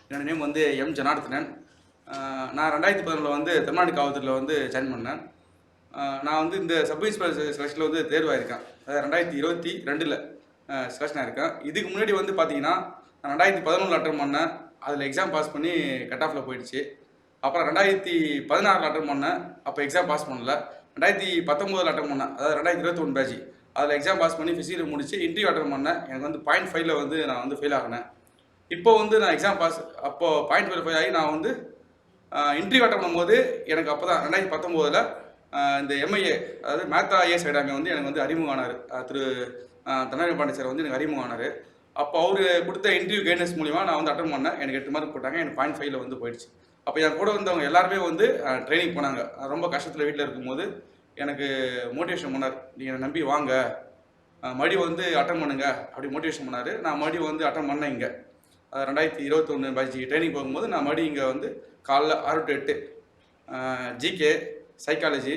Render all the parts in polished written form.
என்னோட நேம் வந்து எம் ஜனார்த்தனன். நான் 2011 வந்து தமிழ்நாடு காவல்துறையில் வந்து ஜாயின் பண்ணேன். நான் வந்து இந்த சப் இன்ஸ்பெக்டர் செலெக்ஷனில் வந்து தேர்வாயிருக்கேன். அதாவது 2022 செலெக்ஷன் ஆயிருக்கேன். இதுக்கு முன்னாடி வந்து பார்த்தீங்கன்னா நான் 2011 அட்டன் பண்ணேன். அதில் எக்ஸாம் பாஸ் பண்ணி கட் ஆஃபில் போயிடுச்சு. அப்புறம் 2016 அட்டன் பண்ணேன். அப்போ எக்ஸாம் பாஸ் பண்ணல. 2019 அட்டன் பண்ணேன். அதாவது 2021 பேட்ச். அதில் எக்ஸாம் பாஸ் பண்ணி ஃபிசிக்கல் முடிச்சு இன்டர்வியூ அட்டன் பண்ணேன். எனக்கு வந்து 0.5ல் வந்து நான் வந்து ஃபெயில் ஆகினேன். இப்போ வந்து நான் எக்ஸாம் பாஸ் அப்போது 0.5 ஆகி நான் வந்து இன்டர்வியூ அட்டன் பண்ணும்போது எனக்கு அப்போ தான் 2019 இந்த எம்ஐஏ அதாவது மேத்தா ஐஏஎஸ் அகாடமி வந்து எனக்கு வந்து அறிமுகம் ஆனார். திரு தனராஜ பாண்டிய சார் வந்து எனக்கு அறிமுகம் ஆனார். அப்போ அவர் கொடுத்த இன்டர்வியூ கைடன்ஸ் மூலிமா நான் வந்து அட்டன் பண்ணேன். எனக்கு 8 மார்க் போட்டாங்க. எனக்கு 0.5ல் வந்து போயிடுச்சு. அப்போ என் கூட வந்தவங்க எல்லாருமே வந்து ட்ரைனிங் போனாங்க. ரொம்ப கஷ்டத்தில் வீட்டில் இருக்கும்போது எனக்கு மோட்டிவேஷன் பண்ணார். நீங்கள் நம்பி வாங்க, மறுபடியும் வந்து அட்டன் பண்ணுங்க அப்படி மோட்டிவேஷன் பண்ணார். நான் மறுபடியும் வந்து அட்டன் பண்ணேன். இங்கே 2021 பேட்ச் ட்ரைனிங் போகும்போது நான் மறுபடியும் இங்கே வந்து காலைல 6 to 8 ஜிகே, சைக்காலஜி,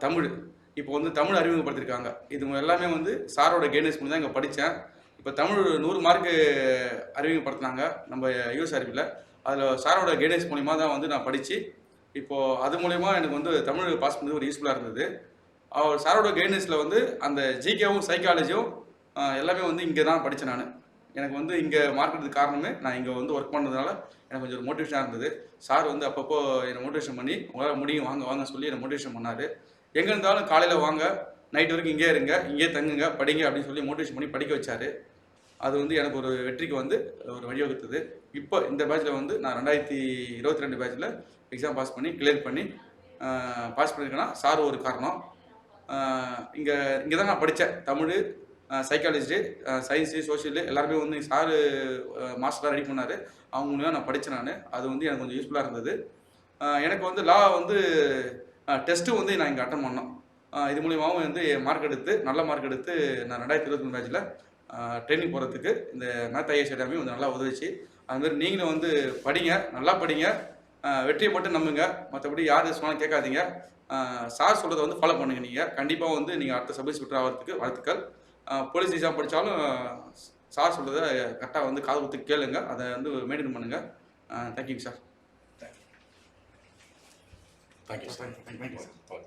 தமிழ். இப்போ வந்து தமிழ் அறிமுகப்படுத்திருக்காங்க. இது எல்லாமே வந்து சாரோட கைடன்ஸ் பண்ணி தான் இங்கே படித்தேன். இப்போ தமிழ் 100 மார்க்கு அறிமுகப்படுத்தினாங்க நம்ம யூஎஸ்ஆர்பியில். அதில் சாரோட கைடன்ஸ் மூலிமா தான் வந்து நான் படித்து இப்போது அது மூலிமா எனக்கு வந்து தமிழ் பாஸ் பண்ணது ஒரு யூஸ்ஃபுல்லாக இருந்தது. அவர் சாரோட கைடன்ஸில் வந்து அந்த ஜிகேவும் சைக்காலஜியும் எல்லாமே வந்து இங்கே தான் படித்தேன். நான் எனக்கு வந்து இங்கே மார்க் எடுத்தது காரணமே நான் இங்கே வந்து ஒர்க் பண்ணதுனால எனக்கு கொஞ்சம் ஒரு மோட்டிவேஷனாக இருந்தது. சார் வந்து அப்பப்போ என்னை மோட்டிவேஷன் பண்ணி உங்களால் முடியும் வாங்க வாங்க சொல்லி என்னை மோட்டிவேஷன் பண்ணார். எங்கே இருந்தாலும் காலையில் வாங்க, நைட் வரைக்கும் இங்கே இருங்க, இங்கே தங்குங்க, படிங்க அப்படின்னு சொல்லி மோட்டிவேஷன் பண்ணி படிக்க வச்சார். அது வந்து எனக்கு ஒரு வெற்றிக்கு வந்து ஒரு வழிவகுத்தது. இப்போ இந்த பேட்சில் வந்து நான் 2022 பேட்சில் எக்ஸாம் பாஸ் பண்ணி கிளியர் பண்ணி பாஸ் பண்ணியிருக்கேன்னா சார் ஒரு காரணம். இங்கே தான் நான் படித்தேன். தமிழ், சைக்காலஜி, சயின்ஸு, சோஷியலு எல்லாருமே வந்து சாரு மாஸ்டராக ரெடி பண்ணார். அவங்க மூலிமா நான் படித்தேன். அது வந்து எனக்கு கொஞ்சம் யூஸ்ஃபுல்லாக இருந்தது. எனக்கு வந்து லா வந்து டெஸ்ட்டு வந்து நான் இங்கே அட்டன் பண்ணோம். இது மூலியமாகவும் வந்து மார்க் எடுத்து நல்ல மார்க் எடுத்து நான் 2023 பேட்சில் ட்ரைனிங் போகிறதுக்கு இந்த மேத் ஐஏஎஸ் அகாடமி வந்து நல்லா உதவிச்சு. அதுமாதிரி நீங்களும் வந்து படிங்க, நல்லா படிங்க, வெற்றியை மட்டும் நம்புங்க. மற்றபடி யார் சொன்னாலும் கேட்காதீங்க. சார் சொல்கிறத வந்து ஃபாலோ பண்ணுங்கள். நீங்கள் கண்டிப்பாக வந்து நீங்கள் அடுத்த சப் இன்ஸ்பெக்டர் ஆகிறதுக்கு வாழ்த்துக்கள். போலீஸ் எக்ஸாம் படித்தாலும் சார் சொல்கிறத கரெக்டாக வந்து காது கொடுத்து கேளுங்க. அதை வந்து மெயின்டைன் பண்ணுங்கள். Thank you sir. Thank you sir.